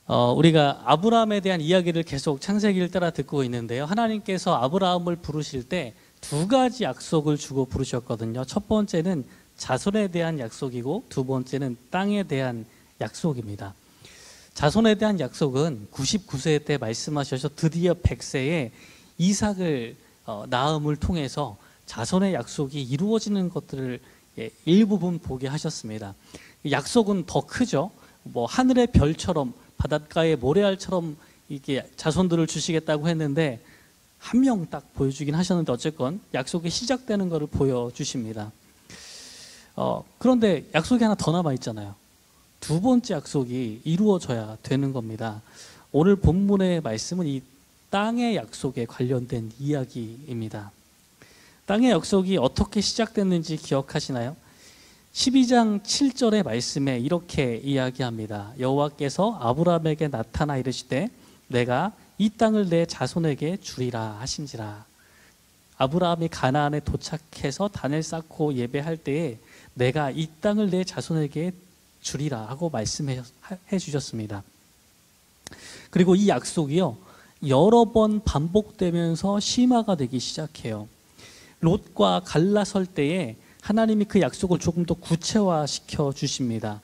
우리가 아브라함에 대한 이야기를 계속 창세기를 따라 듣고 있는데요. 하나님께서 아브라함을 부르실 때 두 가지 약속을 주고 부르셨거든요. 첫 번째는 자손에 대한 약속이고 두 번째는 땅에 대한 약속입니다. 자손에 대한 약속은 99세 때 말씀하셔서 드디어 100세에 이삭을 낳음을 통해서 자손의 약속이 이루어지는 것들을 일부분 보게 하셨습니다. 약속은 더 크죠. 하늘의 별처럼 바닷가의 모래알처럼 이렇게 자손들을 주시겠다고 했는데 한 명 딱 보여주긴 하셨는데 어쨌건 약속이 시작되는 것을 보여주십니다. 그런데 약속이 하나 더 남아 있잖아요. 두 번째 약속이 이루어져야 되는 겁니다. 오늘 본문의 말씀은 이 땅의 약속에 관련된 이야기입니다. 땅의 약속이 어떻게 시작됐는지 기억하시나요? 12장 7절의 말씀에 이렇게 이야기합니다. 여호와께서 아브라함에게 나타나 이르시되 내가 이 땅을 내 자손에게 주리라 하신지라. 아브라함이 가나안에 도착해서 단을 쌓고 예배할 때에 내가 이 땅을 내 자손에게 주리라 하고 말씀해 주셨습니다. 그리고 이 약속이요 여러 번 반복되면서 심화가 되기 시작해요. 롯과 갈라설 때에 하나님이 그 약속을 조금 더 구체화시켜 주십니다.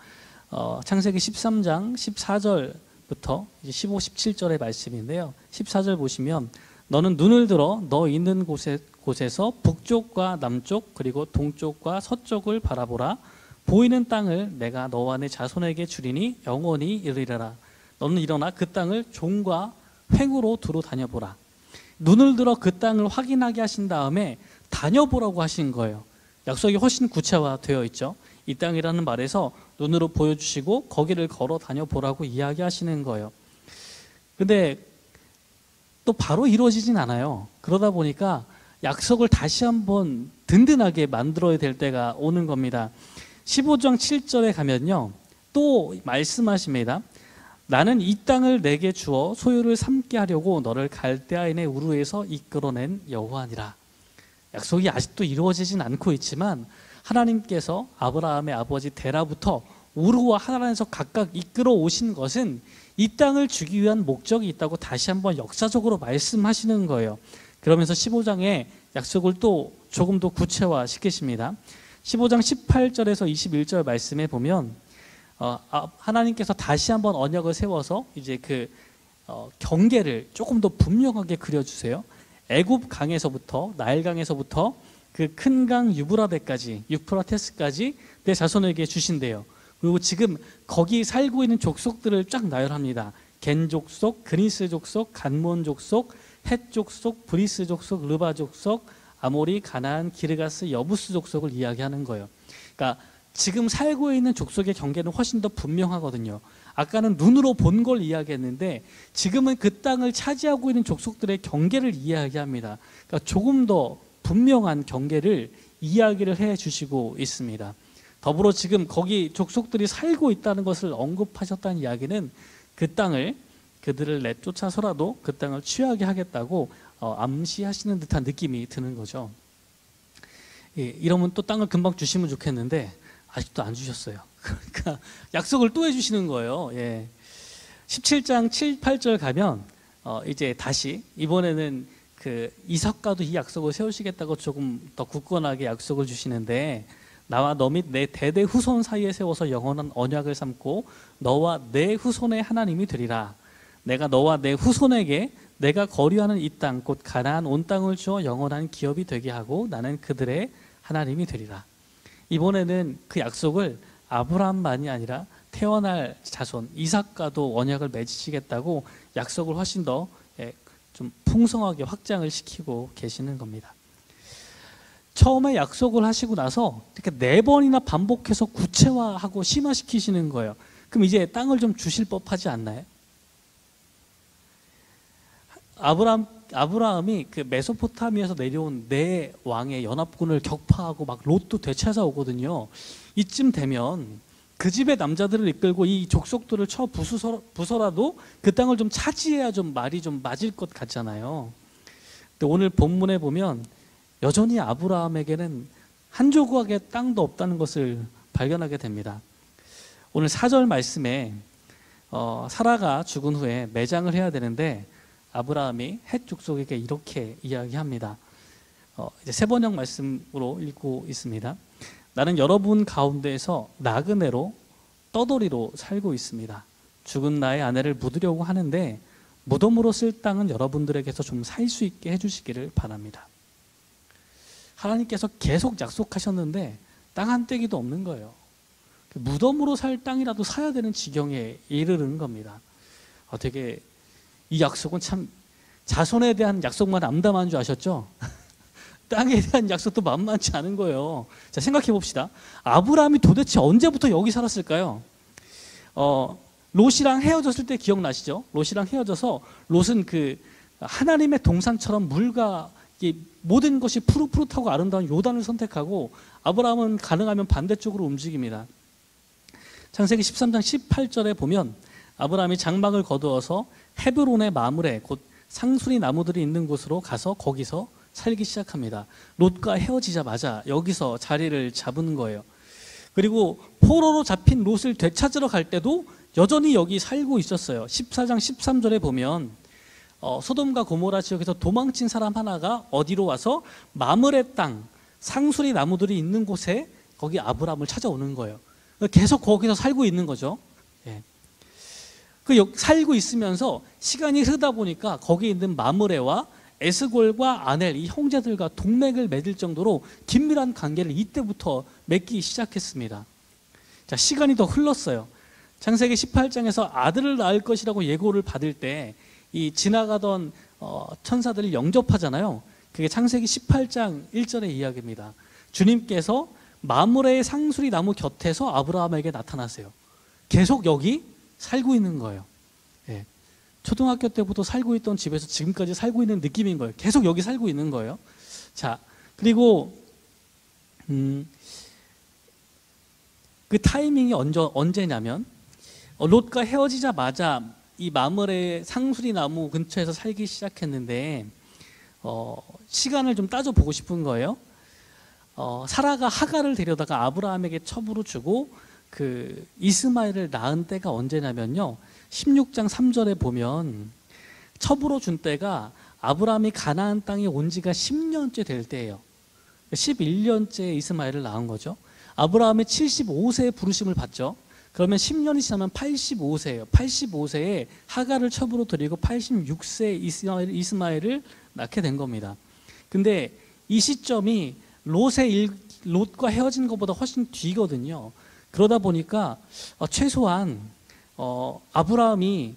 창세기 13장 14절부터 15, 17절의 말씀인데요. 14절 보시면 너는 눈을 들어 너 있는 곳에서 북쪽과 남쪽 그리고 동쪽과 서쪽을 바라보라. 보이는 땅을 내가 너와 내 자손에게 주리니 영원히 이르리라. 너는 일어나 그 땅을 종과 횡으로 두루 다녀보라. 눈을 들어 그 땅을 확인하게 하신 다음에 다녀보라고 하신 거예요. 약속이 훨씬 구체화되어 있죠. 이 땅이라는 말에서 눈으로 보여주시고 거기를 걸어 다녀보라고 이야기하시는 거예요. 근데 또 바로 이루어지진 않아요. 그러다 보니까 약속을 다시 한번 든든하게 만들어야 될 때가 오는 겁니다. 15장 7절에 가면요 또 말씀하십니다. 나는 이 땅을 내게 주어 소유를 삼게 하려고 너를 갈대아인의 우르에서 이끌어낸 여호와니라. 약속이 아직도 이루어지진 않고 있지만 하나님께서 아브라함의 아버지 데라부터 우르와 하란에서 각각 이끌어 오신 것은 이 땅을 주기 위한 목적이 있다고 다시 한번 역사적으로 말씀하시는 거예요. 그러면서 15장에 약속을 또 조금 더 구체화시키십니다. 15장 18절에서 21절 말씀에 보면 하나님께서 다시 한번 언약을 세워서 이제 그 경계를 조금 더 분명하게 그려주세요. 애굽 강에서부터 나일 강에서부터 그 큰 강 유프라테스까지 내 자손에게 주신대요. 그리고 지금 거기 살고 있는 족속들을 쫙 나열합니다. 겐 족속, 그니스 족속, 간몬 족속, 헷 족속, 브리스 족속, 르바 족속, 아모리, 가나안, 기르가스, 여부스 족속을 이야기하는 거예요. 그러니까 지금 살고 있는 족속의 경계는 훨씬 더 분명하거든요. 아까는 눈으로 본 걸 이야기했는데 지금은 그 땅을 차지하고 있는 족속들의 경계를 이야기합니다. 그러니까 조금 더 분명한 경계를 이야기를 해 주시고 있습니다. 더불어 지금 거기 족속들이 살고 있다는 것을 언급하셨다는 이야기는 그 땅을 그들을 내쫓아서라도 그 땅을 취하게 하겠다고 암시하시는 듯한 느낌이 드는 거죠. 이러면 또 땅을 금방 주시면 좋겠는데 아직도 안 주셨어요. 그러니까 약속을 또 해주시는 거예요. 17장 7, 8절 가면 이제 다시 이번에는 그 이삭과도 이 약속을 세우시겠다고 조금 더 굳건하게 약속을 주시는데 나와 너 및 내 대대 후손 사이에 세워서 영원한 언약을 삼고 너와 내 후손의 하나님이 되리라. 내가 너와 내 후손에게 내가 거류하는 이 땅 곧 가나안 온 땅을 주어 영원한 기업이 되게 하고 나는 그들의 하나님이 되리라. 이번에는 그 약속을 아브라함만이 아니라 태어날 자손 이삭과도 언약을 맺으시겠다고 약속을 훨씬 더 좀 풍성하게 확장을 시키고 계시는 겁니다. 처음에 약속을 하시고 나서 이렇게 4번이나 반복해서 구체화하고 심화시키시는 거예요. 그럼 이제 땅을 좀 주실 법하지 않나요? 아브라함이 그 메소포타미아에서 내려온 네 왕의 연합군을 격파하고 막 롯도 되찾아오거든요. 이쯤 되면 그 집의 남자들을 이끌고 이 족속들을 쳐 부숴라도 그 땅을 좀 차지해야 좀 말이 좀 맞을 것 같잖아요. 근데 오늘 본문에 보면 여전히 아브라함에게는 한 조각의 땅도 없다는 것을 발견하게 됩니다. 오늘 4절 말씀에 사라가 죽은 후에 매장을 해야 되는데 아브라함이 헷 족속에게 이렇게 이야기합니다. 이제 세 번역 말씀으로 읽고 있습니다. 나는 여러분 가운데에서 나그네로 떠돌이로 살고 있습니다. 죽은 나의 아내를 묻으려고 하는데 무덤으로 쓸 땅은 여러분들에게서 좀 살 수 있게 해주시기를 바랍니다. 하나님께서 계속 약속하셨는데 땅 한 떼기도 없는 거예요. 무덤으로 살 땅이라도 사야 되는 지경에 이르는 겁니다. 되게 이 약속은 참 자손에 대한 약속만 암담한 줄 아셨죠? 땅에 대한 약속도 만만치 않은 거예요. 자, 생각해 봅시다. 아브라함이 도대체 언제부터 여기 살았을까요? 롯이랑 헤어졌을 때 기억나시죠? 롯이랑 헤어져서 롯은 그 하나님의 동산처럼 물과 모든 것이 푸릇푸릇하고 아름다운 요단을 선택하고 아브라함은 가능하면 반대쪽으로 움직입니다. 창세기 13장 18절에 보면 아브라함이 장막을 거두어서 헤브론의 마물에 곧 상수리 나무들이 있는 곳으로 가서 거기서 살기 시작합니다. 롯과 헤어지자마자 여기서 자리를 잡은 거예요. 그리고 포로로 잡힌 롯을 되찾으러 갈 때도 여전히 여기 살고 있었어요. 14장 13절에 보면 소돔과 고모라 지역에서 도망친 사람 하나가 어디로 와서 마므레 땅 상수리 나무들이 있는 곳에 거기 아브라함을 찾아오는 거예요. 계속 거기서 살고 있는 거죠. 예. 살고 있으면서 시간이 흐르다 보니까 거기 있는 마므레와 에스골과 아넬 이 형제들과 동맥을 맺을 정도로 긴밀한 관계를 이때부터 맺기 시작했습니다. 자, 시간이 더 흘렀어요. 창세기 18장에서 아들을 낳을 것이라고 예고를 받을 때 이 지나가던 천사들을 영접하잖아요. 그게 창세기 18장 1절의 이야기입니다. 주님께서 마므레의 상수리 나무 곁에서 아브라함에게 나타나세요. 계속 여기 살고 있는 거예요. 예. 초등학교 때부터 살고 있던 집에서 지금까지 살고 있는 느낌인 거예요. 계속 여기 살고 있는 거예요. 자, 그리고 그 타이밍이 언제냐면 롯과 헤어지자마자 이 마므레 상수리 나무 근처에서 살기 시작했는데 시간을 좀 따져보고 싶은 거예요. 사라가 하갈을 데려다가 아브라함에게 첩으로 주고 그 이스마엘을 낳은 때가 언제냐면요. 16장 3절에 보면 첩으로 준 때가 아브라함이 가나안 땅에 온 지가 10년째 될 때예요. 11년째 이스마엘을 낳은 거죠. 아브라함이 75세의 부르심을 받죠. 그러면 10년이 지나면 85세예요. 85세에 하갈을 첩으로 드리고 86세에 이스마엘을 낳게 된 겁니다. 근데 이 시점이 롯과 헤어진 것보다 훨씬 뒤거든요. 그러다 보니까 최소한 아브라함이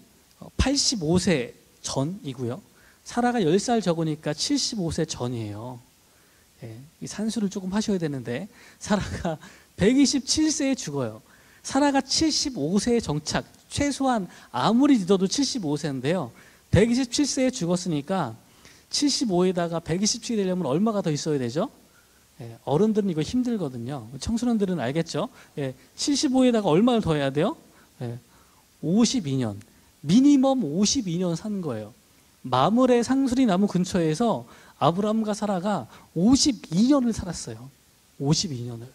85세 전이고요. 사라가 10살 적으니까 75세 전이에요. 예, 이 산수를 조금 하셔야 되는데 사라가 127세에 죽어요. 사라가 75세에 정착, 최소한 아무리 늦어도 75세인데요. 127세에 죽었으니까 75에다가 127이 되려면 얼마가 더 있어야 되죠? 예, 어른들은 이거 힘들거든요. 청소년들은 알겠죠? 예, 75에다가 얼마를 더 해야 돼요? 예, 52년. 미니멈 52년 산 거예요. 마므레 상수리 나무 근처에서 아브라함과 사라가 52년을 살았어요. 52년을.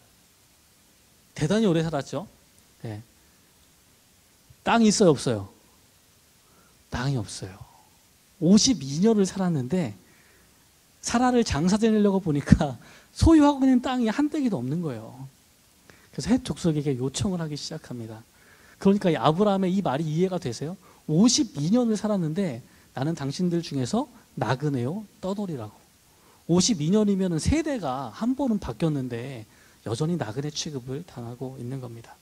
대단히 오래 살았죠. 예. 땅이 있어요, 없어요? 땅이 없어요. 52년을 살았는데 사라를 장사 지내려고 보니까 소유하고 있는 땅이 한 떼기도 없는 거예요. 그래서 헷 족속에게 요청을 하기 시작합니다. 그러니까 이 아브라함의 이 말이 이해가 되세요? 52년을 살았는데 나는 당신들 중에서 나그네요, 떠돌이라고. 52년이면 세대가 한 번은 바뀌었는데 여전히 나그네 취급을 당하고 있는 겁니다.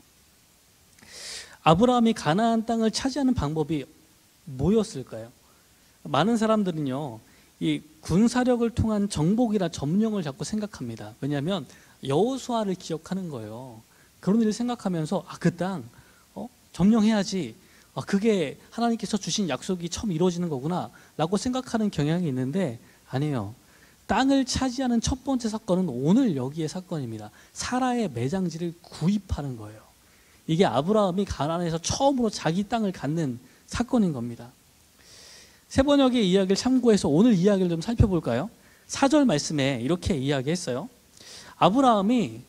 아브라함이 가나안 땅을 차지하는 방법이 뭐였을까요? 많은 사람들은요, 이 군사력을 통한 정복이나 점령을 자꾸 생각합니다. 왜냐하면 여호수아를 기억하는 거예요. 그런 일을 생각하면서 그 땅 점령해야지. 그게 하나님께서 주신 약속이 처음 이루어지는 거구나 라고 생각하는 경향이 있는데 아니에요. 땅을 차지하는 첫 번째 사건은 오늘 여기의 사건입니다. 사라의 매장지를 구입하는 거예요. 이게 아브라함이 가나안에서 처음으로 자기 땅을 갖는 사건인 겁니다. 세번역의 이야기를 참고해서 오늘 이야기를 좀 살펴볼까요? 4절 말씀에 이렇게 이야기했어요. 아브라함이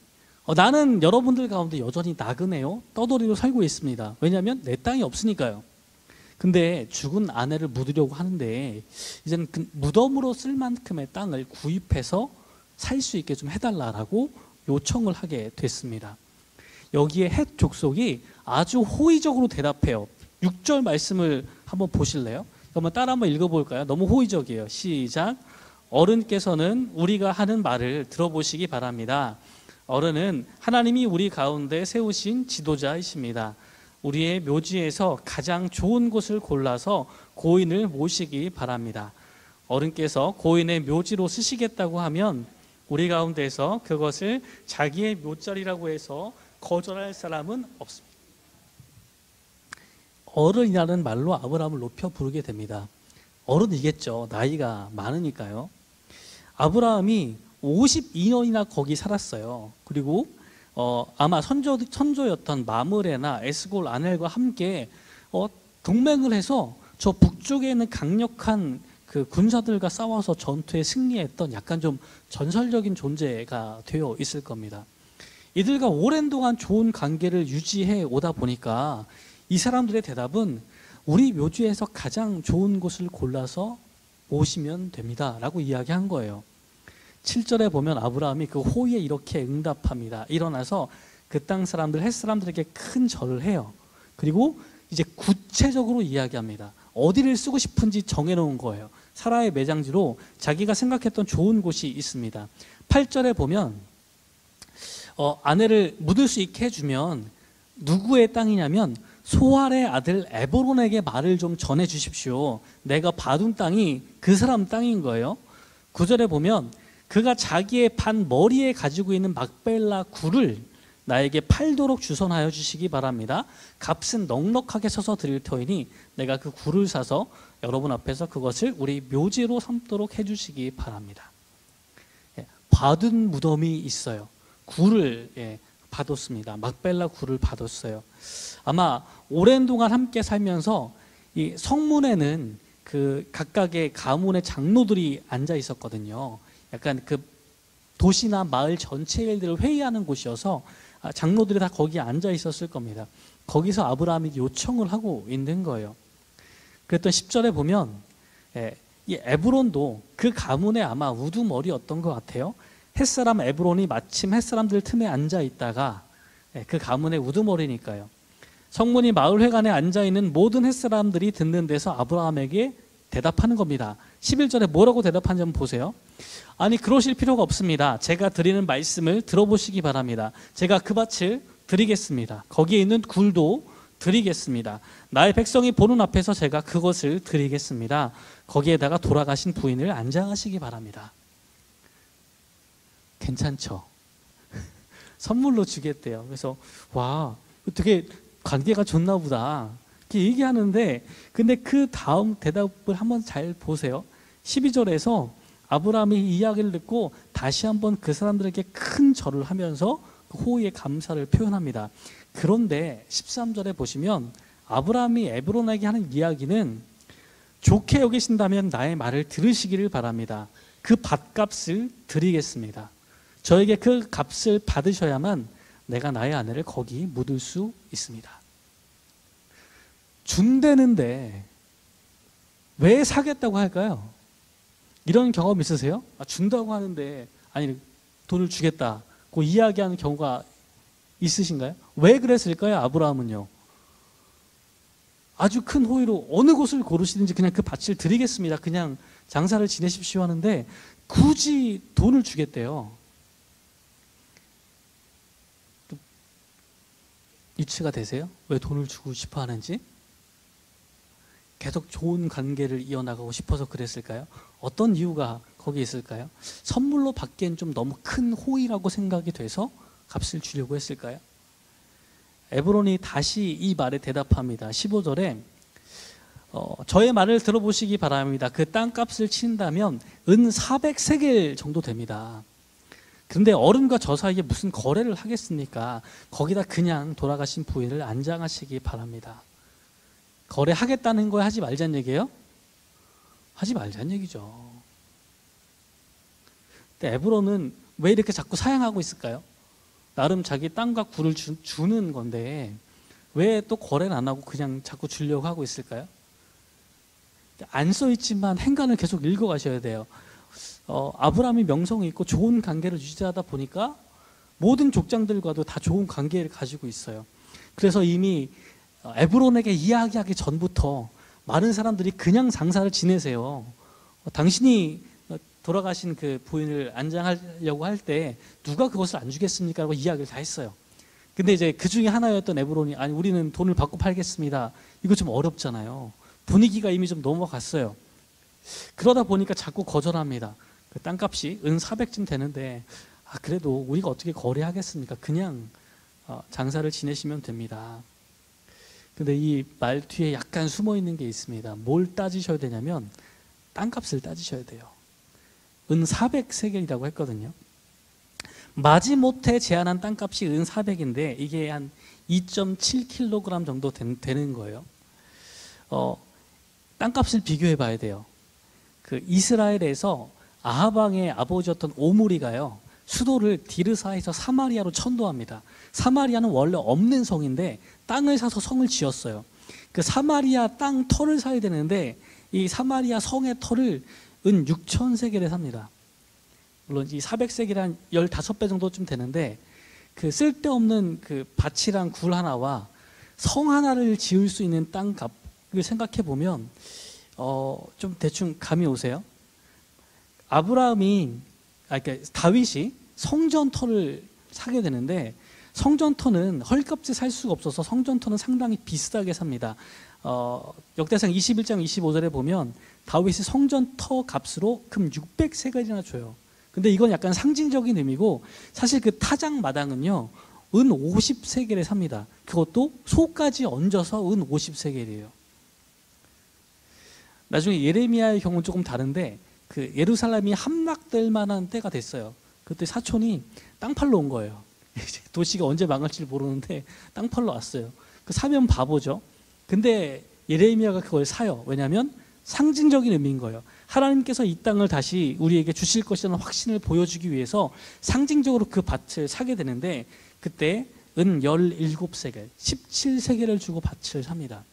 나는 여러분들 가운데 여전히 나그네요, 떠돌이로 살고 있습니다. 왜냐하면 내 땅이 없으니까요. 근데 죽은 아내를 묻으려고 하는데 이제는 그 무덤으로 쓸 만큼의 땅을 구입해서 살 수 있게 좀 해달라고 요청을 하게 됐습니다. 여기에 헷 족속이 아주 호의적으로 대답해요. 6절 말씀을 한번 보실래요? 한번 따라 한번 읽어볼까요? 너무 호의적이에요. 시작. 어른께서는 우리가 하는 말을 들어보시기 바랍니다. 어른은 하나님이 우리 가운데 세우신 지도자이십니다. 우리의 묘지에서 가장 좋은 곳을 골라서 고인을 모시기 바랍니다. 어른께서 고인의 묘지로 쓰시겠다고 하면 우리 가운데서 그것을 자기의 묘자리라고 해서 거절할 사람은 없습니다. 어른이라는 말로 아브라함을 높여 부르게 됩니다. 어른이겠죠. 나이가 많으니까요. 아브라함이 52년이나 거기 살았어요. 그리고 아마 선조였던 마므레나 에스골 아넬과 함께 동맹을 해서 저 북쪽에 있는 강력한 그 군사들과 싸워서 전투에 승리했던 약간 좀 전설적인 존재가 되어 있을 겁니다. 이들과 오랜 동안 좋은 관계를 유지해 오다 보니까 이 사람들의 대답은 우리 묘지에서 가장 좋은 곳을 골라서 오시면 됩니다 라고 이야기한 거예요. 7절에 보면 아브라함이 그 호의에 이렇게 응답합니다. 일어나서 그 땅 사람들, 헷 사람들에게 큰 절을 해요. 그리고 이제 구체적으로 이야기합니다. 어디를 쓰고 싶은지 정해놓은 거예요. 사라의 매장지로 자기가 생각했던 좋은 곳이 있습니다. 8절에 보면 아내를 묻을 수 있게 해주면 누구의 땅이냐면 소알의 아들 에브론에게 말을 좀 전해 주십시오. 내가 봐둔 땅이 그 사람 땅인 거예요. 9절에 보면 그가 자기의 반 머리에 가지고 있는 막벨라 굴을 나에게 팔도록 주선하여 주시기 바랍니다. 값은 넉넉하게 서서 드릴 터이니 내가 그 굴을 사서 여러분 앞에서 그것을 우리 묘지로 삼도록 해주시기 바랍니다. 봐둔 무덤이 있어요. 굴을 받았습니다. 막벨라 굴을 받았어요. 아마 오랜 동안 함께 살면서 이 성문에는 그 각각의 가문의 장로들이 앉아 있었거든요. 약간 그 도시나 마을 전체 일들을 회의하는 곳이어서 장로들이 다 거기에 앉아 있었을 겁니다. 거기서 아브라함이 요청을 하고 있는 거예요. 그랬던 10절에 보면 이 에브론도 그 가문의 아마 우두머리였던 것 같아요. 햇사람 에브론이 마침 햇사람들 틈에 앉아 있다가 그 가문의 우두머리니까요. 성문이 마을회관에 앉아있는 모든 햇사람들이 듣는 데서 아브라함에게 대답하는 겁니다. 11절에 뭐라고 대답하는지 한번 보세요. 아니 그러실 필요가 없습니다. 제가 드리는 말씀을 들어보시기 바랍니다. 제가 그 밭을 드리겠습니다. 거기에 있는 굴도 드리겠습니다. 나의 백성이 보는 앞에서 제가 그것을 드리겠습니다. 거기에다가 돌아가신 부인을 안장하시기 바랍니다. 괜찮죠? 선물로 주겠대요. 그래서 와 되게 관계가 좋나 보다 이렇게 얘기하는데, 근데 그 다음 대답을 한번 잘 보세요. 12절에서 아브라함이 이 이야기를 듣고 다시 한번 그 사람들에게 큰 절을 하면서 호의의 감사를 표현합니다. 그런데 13절에 보시면 아브라함이 에브론에게 하는 이야기는 좋게 여기신다면 나의 말을 들으시기를 바랍니다. 그 밭값을 드리겠습니다. 저에게 그 값을 받으셔야만 내가 나의 아내를 거기 묻을 수 있습니다. 준대는데 왜 사겠다고 할까요? 이런 경험 있으세요? 준다고 하는데 아니 돈을 주겠다고 이야기하는 경우가 있으신가요? 왜 그랬을까요? 아브라함은요. 아주 큰 호의로 어느 곳을 고르시든지 그냥 그 밭을 드리겠습니다. 그냥 장사를 지내십시오 하는데 굳이 돈을 주겠대요. 유추가 되세요? 왜 돈을 주고 싶어 하는지? 계속 좋은 관계를 이어나가고 싶어서 그랬을까요? 어떤 이유가 거기 있을까요? 선물로 받기엔 좀 너무 큰 호의라고 생각이 돼서 값을 주려고 했을까요? 에브론이 다시 이 말에 대답합니다. 15절에 저의 말을 들어보시기 바랍니다. 그 땅값을 친다면 은 400세겔 정도 됩니다. 그런데 어른과 저 사이에 무슨 거래를 하겠습니까? 거기다 그냥 돌아가신 부인을 안장하시기 바랍니다. 거래하겠다는 거에 하지 말자는 얘기예요? 하지 말자는 얘기죠. 근데 에브론은 왜 이렇게 자꾸 사양하고 있을까요? 나름 자기 땅과 굴을 주는 건데 왜 또 거래를 안 하고 그냥 자꾸 주려고 하고 있을까요? 안 써 있지만 행간을 계속 읽어가셔야 돼요. 아브라함이 명성이 있고 좋은 관계를 유지하다 보니까 모든 족장들과도 다 좋은 관계를 가지고 있어요. 그래서 이미 에브론에게 이야기하기 전부터 많은 사람들이 그냥 장사를 지내세요. 당신이 돌아가신 그 부인을 안장하려고 할 때 누가 그것을 안 주겠습니까? 라고 이야기를 다 했어요. 근데 이제 그 중에 하나였던 에브론이 아니 우리는 돈을 받고 팔겠습니다. 이거 좀 어렵잖아요. 분위기가 이미 좀 넘어갔어요. 그러다 보니까 자꾸 거절합니다. 그 땅값이 은 400쯤 되는데 그래도 우리가 어떻게 거래하겠습니까? 그냥 장사를 지내시면 됩니다. 근데 이 말 뒤에 약간 숨어 있는 게 있습니다. 뭘 따지셔야 되냐면 땅값을 따지셔야 돼요. 은 400세겔이라고 했거든요. 마지못해 제한한 땅값이 은 400인데 이게 한 2.7kg 정도 되는 거예요. 땅값을 비교해 봐야 돼요. 그 이스라엘에서 아합 왕의 아버지였던 오므리가요. 수도를 디르사에서 사마리아로 천도합니다. 사마리아는 원래 없는 성인데 땅을 사서 성을 지었어요. 그 사마리아 땅 터를 사야 되는데 이 사마리아 성의 터를 은 6,000세겔에 삽니다. 물론 이 400세겔이 15배 정도쯤 되는데 그 쓸데없는 그 밭이랑 굴 하나와 성 하나를 지을 수 있는 땅값을 생각해 보면 좀 대충 감이 오세요? 그러니까 다윗이 성전터를 사게 되는데 성전터는 헐값에 살 수가 없어서 성전터는 상당히 비싸게 삽니다. 역대상 21장 25절에 보면 다윗이 성전터 값으로 금 600세겔이나 줘요. 근데 이건 약간 상징적인 의미고 사실 그 타작 마당은요 은 50세겔에 삽니다. 그것도 소까지 얹어서 은 50세겔이에요. 나중에 예레미야의 경우는 조금 다른데 그 예루살렘이 함락될 만한 때가 됐어요. 그때 사촌이 땅 팔러 온 거예요. 도시가 언제 망할지 모르는데 땅 팔러 왔어요. 그 사면 바보죠. 근데 예레미야가 그걸 사요. 왜냐하면 상징적인 의미인 거예요. 하나님께서 이 땅을 다시 우리에게 주실 것이라는 확신을 보여주기 위해서 상징적으로 그 밭을 사게 되는데 그때 은 17세겔, 17세겔을 주고 밭을 삽니다.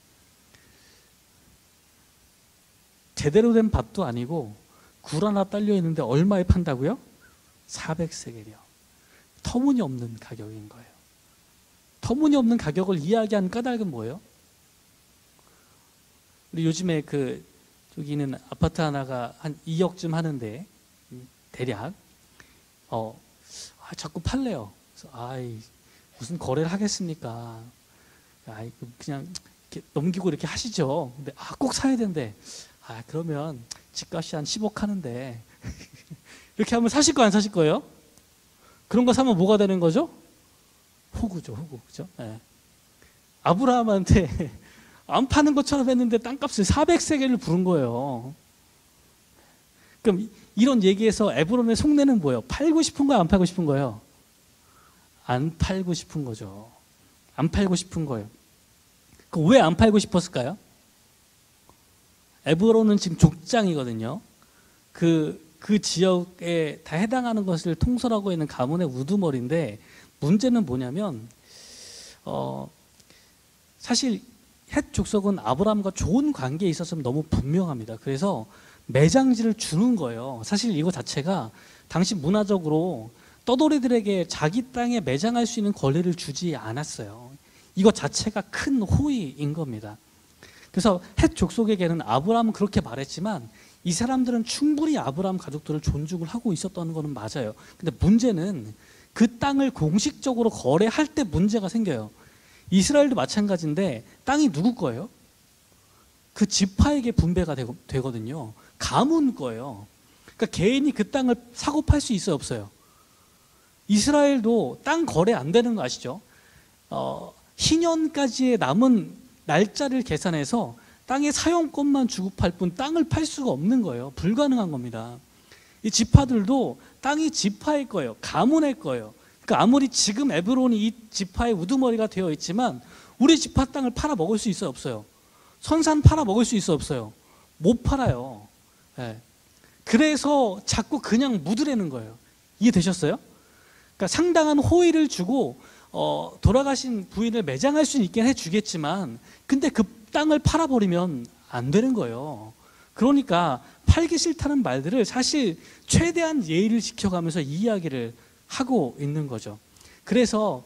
제대로 된 밭도 아니고 굴 하나 딸려 있는데 얼마에 판다고요? 400세겔이요. 터무니없는 가격인 거예요. 터무니없는 가격을 이야기한 까닭은 뭐예요? 우리 요즘에 저기 있는 아파트 하나가 한 2억쯤 하는데 대략 자꾸 팔래요. 그래서 무슨 거래를 하겠습니까? 그냥 이렇게 넘기고 이렇게 하시죠. 근데 꼭 사야 되는데 그러면 집값이 한 10억 하는데 이렇게 하면 사실 거 안 사실 거예요? 그런 거 사면 뭐가 되는 거죠? 호구죠, 호구. 그죠? 네. 아브라함한테 안 파는 것처럼 했는데 땅값을 400세겔을 부른 거예요. 그럼 이런 얘기에서 에브론의 속내는 뭐예요? 팔고 싶은 거예요? 안 팔고 싶은 거예요? 안 팔고 싶은 거죠. 안 팔고 싶은 거예요. 그럼 왜 안 팔고 싶었을까요? 에브론은 지금 족장이거든요. 그 지역에 다 해당하는 것을 통솔하고 있는 가문의 우두머리인데 문제는 뭐냐면 사실 헷 족속은 아브라함과 좋은 관계에 있었으면 너무 분명합니다. 그래서 매장지를 주는 거예요. 사실 이거 자체가 당시 문화적으로 떠돌이들에게 자기 땅에 매장할 수 있는 권리를 주지 않았어요. 이것 자체가 큰 호의인 겁니다. 그래서 헷 족속에게는 아브라함은 그렇게 말했지만 이 사람들은 충분히 아브라함 가족들을 존중을 하고 있었던 거는 맞아요. 근데 문제는 그 땅을 공식적으로 거래할 때 문제가 생겨요. 이스라엘도 마찬가지인데 땅이 누구 거예요? 그 지파에게 분배가 되거든요. 가문 거예요. 그러니까 개인이 그 땅을 사고 팔 수 있어요, 없어요? 이스라엘도 땅 거래 안 되는 거 아시죠? 희년까지의 남은 날짜를 계산해서 땅의 사용권만 주고 팔 뿐 땅을 팔 수가 없는 거예요. 불가능한 겁니다. 이 지파들도 땅이 지파의 거예요. 가문의 거예요. 그러니까 아무리 지금 에브론이 이 지파의 우두머리가 되어 있지만 우리 지파 땅을 팔아 먹을 수 있어요, 없어요? 선산 팔아 먹을 수 있어요, 없어요? 못 팔아요. 네. 그래서 자꾸 그냥 묻으라는 거예요. 이해되셨어요? 그러니까 상당한 호의를 주고 돌아가신 부인을 매장할 수는 있긴 해주겠지만 근데 그 땅을 팔아버리면 안 되는 거예요. 그러니까 팔기 싫다는 말들을 사실 최대한 예의를 지켜가면서 이야기를 하고 있는 거죠. 그래서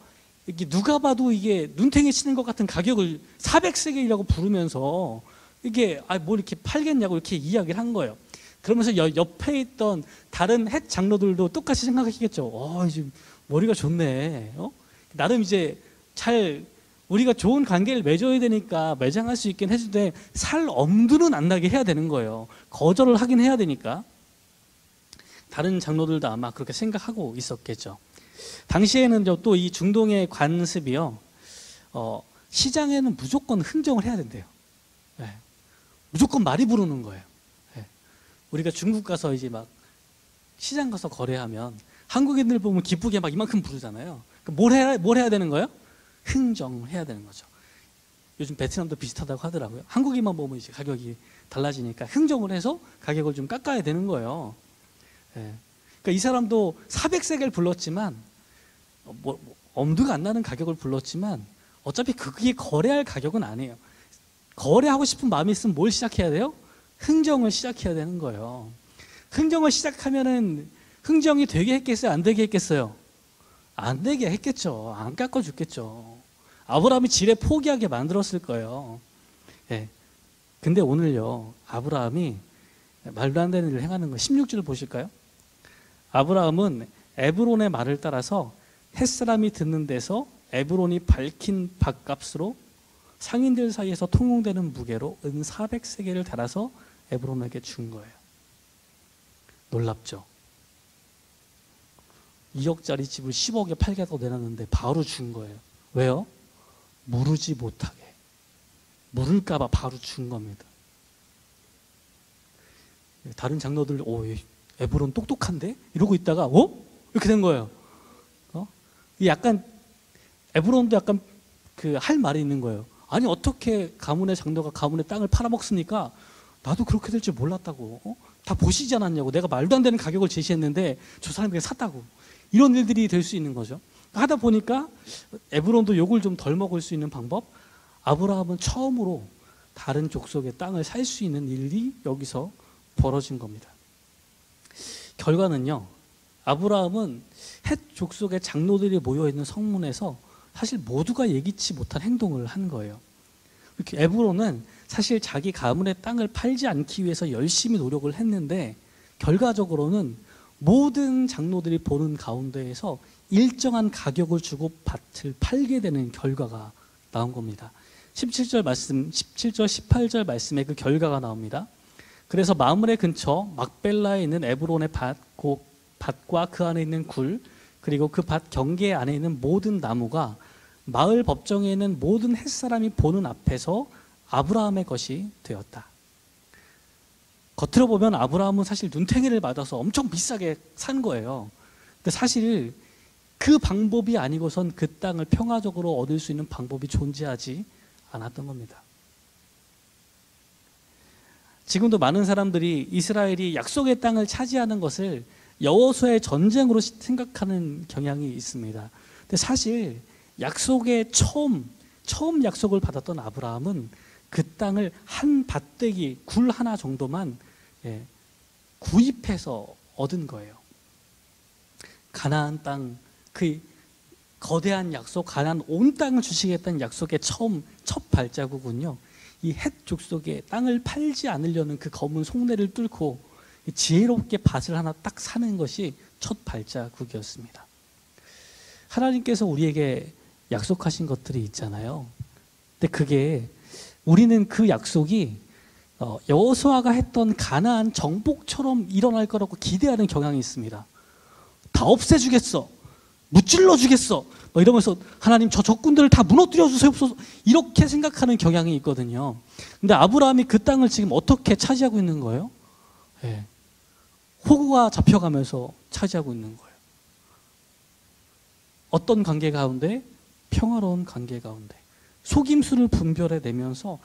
이게 누가 봐도 이게 눈탱이 치는 것 같은 가격을 400세겔이라고 부르면서 이게 뭐 이렇게 팔겠냐고 이렇게 이야기를 한 거예요. 그러면서 옆에 있던 다른 헷 장로들도 똑같이 생각하시겠죠. 이제 머리가 좋네. 나름 이제 잘 우리가 좋은 관계를 맺어야 되니까 매장할 수 있긴 해주되 살 엄두는 안 나게 해야 되는 거예요. 거절을 하긴 해야 되니까. 다른 장로들도 아마 그렇게 생각하고 있었겠죠. 당시에는 또 이 중동의 관습이요, 시장에는 무조건 흥정을 해야 된대요. 네. 무조건 말이 부르는 거예요. 네. 우리가 중국 가서 이제 막 시장 가서 거래하면 한국인들 보면 기쁘게 막 이만큼 부르잖아요. 뭘 해야 되는 거예요? 흥정해야 되는 거죠. 요즘 베트남도 비슷하다고 하더라고요. 한국인만 보면 이제 가격이 달라지니까 흥정을 해서 가격을 좀 깎아야 되는 거예요. 네. 그러니까 이 사람도 400세겔 불렀지만 엄두가 안 나는 가격을 불렀지만 어차피 그게 거래할 가격은 아니에요. 거래하고 싶은 마음이 있으면 뭘 시작해야 돼요? 흥정을 시작해야 되는 거예요. 흥정을 시작하면은 흥정이 되게 했겠어요? 안 되게 했겠어요? 안 되게 했겠죠. 안 깎아줬겠죠. 아브라함이 지레 포기하게 만들었을 거예요. 예. 근데 오늘요, 아브라함이 말도 안 되는 일을 행하는 거 16절 보실까요? 아브라함은 에브론의 말을 따라서 햇사람이 듣는 데서 에브론이 밝힌 밭값으로 상인들 사이에서 통용되는 무게로 은 400세겔을 달아서 에브론에게 준 거예요. 놀랍죠? 2억짜리 집을 10억에 팔겠다고 내놨는데 바로 준 거예요. 왜요? 무르지 못하게. 물을까봐 바로 준 겁니다. 다른 장로들, 에브론 똑똑한데? 이러고 있다가, 이렇게 된 거예요. 약간, 에브론도 약간 할 말이 있는 거예요. 아니, 어떻게 가문의 장로가 가문의 땅을 팔아먹습니까? 나도 그렇게 될 줄 몰랐다고. 다 보시지 않았냐고. 내가 말도 안 되는 가격을 제시했는데 저 사람이 그냥 샀다고. 이런 일들이 될 수 있는 거죠. 하다 보니까 에브론도 욕을 좀 덜 먹을 수 있는 방법, 아브라함은 처음으로 다른 족속의 땅을 살 수 있는 일이 여기서 벌어진 겁니다. 결과는요, 아브라함은 헷 족속의 장로들이 모여있는 성문에서 사실 모두가 예기치 못한 행동을 한 거예요. 이렇게 에브론은 사실 자기 가문의 땅을 팔지 않기 위해서 열심히 노력을 했는데 결과적으로는 모든 장로들이 보는 가운데에서 일정한 가격을 주고 밭을 팔게 되는 결과가 나온 겁니다. 17절 18절 말씀에 그 결과가 나옵니다. 그래서 마므레 근처 막벨라에 있는 에브론의 밭과 그 안에 있는 굴, 그리고 그 밭 경계 안에 있는 모든 나무가 마을 법정에 있는 모든 햇사람이 보는 앞에서 아브라함의 것이 되었다. 겉으로 보면 아브라함은 사실 눈탱이를 맞아서 엄청 비싸게 산 거예요. 근데 사실 그 방법이 아니고선 그 땅을 평화적으로 얻을 수 있는 방법이 존재하지 않았던 겁니다. 지금도 많은 사람들이 이스라엘이 약속의 땅을 차지하는 것을 여호수아의 전쟁으로 생각하는 경향이 있습니다. 근데 사실 약속의 처음 약속을 받았던 아브라함은 그 땅을 한 밭대기 굴 하나 정도만 구입해서 얻은 거예요. 가나안 땅, 그 거대한 약속, 가나안 온 땅을 주시겠다는 약속의 첫 발자국은요, 이 헷 족속의 땅을 팔지 않으려는 그 검은 속내를 뚫고 지혜롭게 밭을 하나 딱 사는 것이 첫 발자국이었습니다. 하나님께서 우리에게 약속하신 것들이 있잖아요. 근데 그게 우리는 그 약속이 여호수아가 했던 가나안 정복처럼 일어날 거라고 기대하는 경향이 있습니다. 다 없애주겠어, 무찔러 주겠어, 이러면서 하나님 저 적군들을 다 무너뜨려 주세요옵소서, 이렇게 생각하는 경향이 있거든요. 근데 아브라함이 그 땅을 지금 어떻게 차지하고 있는 거예요? 호구가 잡혀가면서 차지하고 있는 거예요. 어떤 관계 가운데? 평화로운 관계 가운데. 속임수를 분별해내면서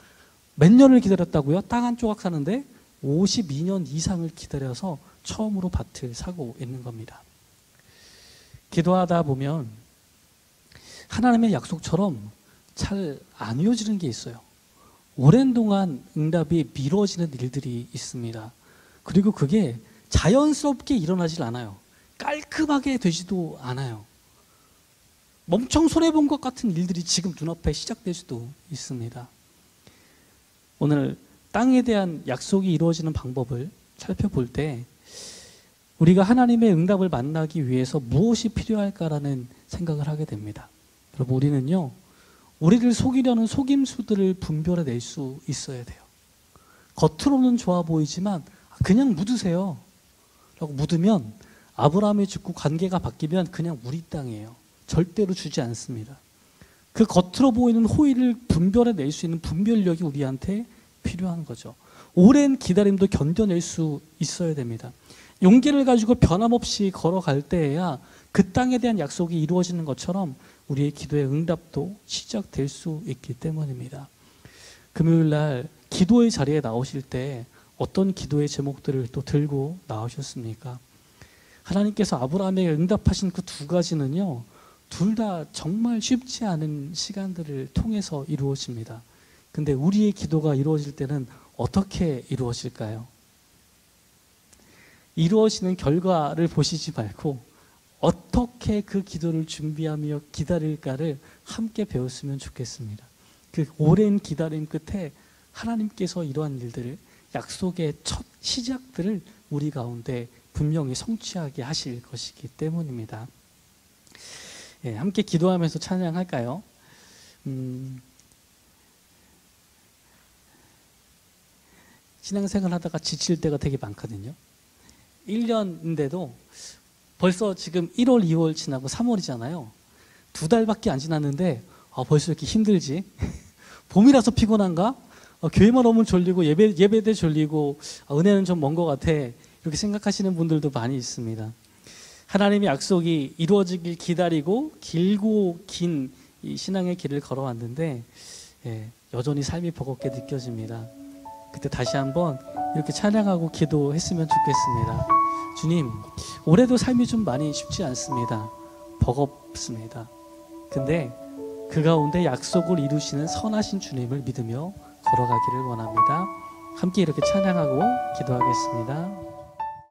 몇 년을 기다렸다고요? 땅 한 조각 사는데 52년 이상을 기다려서 처음으로 밭을 사고 있는 겁니다. 기도하다 보면 하나님의 약속처럼 잘 안 이어지는 게 있어요. 오랜 동안 응답이 미뤄지는 일들이 있습니다. 그리고 그게 자연스럽게 일어나질 않아요. 깔끔하게 되지도 않아요. 엄청 손해본 것 같은 일들이 지금 눈앞에 시작될 수도 있습니다. 오늘 땅에 대한 약속이 이루어지는 방법을 살펴볼 때 우리가 하나님의 응답을 만나기 위해서 무엇이 필요할까라는 생각을 하게 됩니다. 여러분, 우리는요, 우리를 속이려는 속임수들을 분별해 낼 수 있어야 돼요. 겉으로는 좋아 보이지만 그냥 묻으세요 라고 묻으면 아브라함이 죽고 관계가 바뀌면 그냥 우리 땅이에요. 절대로 주지 않습니다. 그 겉으로 보이는 호의를 분별해 낼 수 있는 분별력이 우리한테 필요한 거죠. 오랜 기다림도 견뎌낼 수 있어야 됩니다. 용기를 가지고 변함없이 걸어갈 때에야 그 땅에 대한 약속이 이루어지는 것처럼 우리의 기도의 응답도 시작될 수 있기 때문입니다. 금요일 날 기도의 자리에 나오실 때 어떤 기도의 제목들을 또 들고 나오셨습니까? 하나님께서 아브라함에게 응답하신 그 두 가지는요, 둘 다 정말 쉽지 않은 시간들을 통해서 이루어집니다. 근데 우리의 기도가 이루어질 때는 어떻게 이루어질까요? 이루어지는 결과를 보시지 말고 어떻게 그 기도를 준비하며 기다릴까를 함께 배웠으면 좋겠습니다. 그 오랜 기다림 끝에 하나님께서 이러한 일들을, 약속의 첫 시작들을 우리 가운데 분명히 성취하게 하실 것이기 때문입니다. 예, 함께 기도하면서 찬양할까요? 신앙생활 하다가 지칠 때가 되게 많거든요. 1년인데도 벌써 지금 1월, 2월 지나고 3월이잖아요. 2달밖에 안 지났는데 벌써 이렇게 힘들지? 봄이라서 피곤한가? 교회만 오면 졸리고 예배 때 졸리고 은혜는 좀 먼 것 같아. 이렇게 생각하시는 분들도 많이 있습니다. 하나님의 약속이 이루어지길 기다리고 길고 긴 이 신앙의 길을 걸어왔는데 여전히 삶이 버겁게 느껴집니다. 그때 다시 한번 이렇게 찬양하고 기도했으면 좋겠습니다. 주님, 올해도 삶이 좀 많이 쉽지 않습니다. 버겁습니다. 근데 그 가운데 약속을 이루시는 선하신 주님을 믿으며 걸어가기를 원합니다. 함께 이렇게 찬양하고 기도하겠습니다.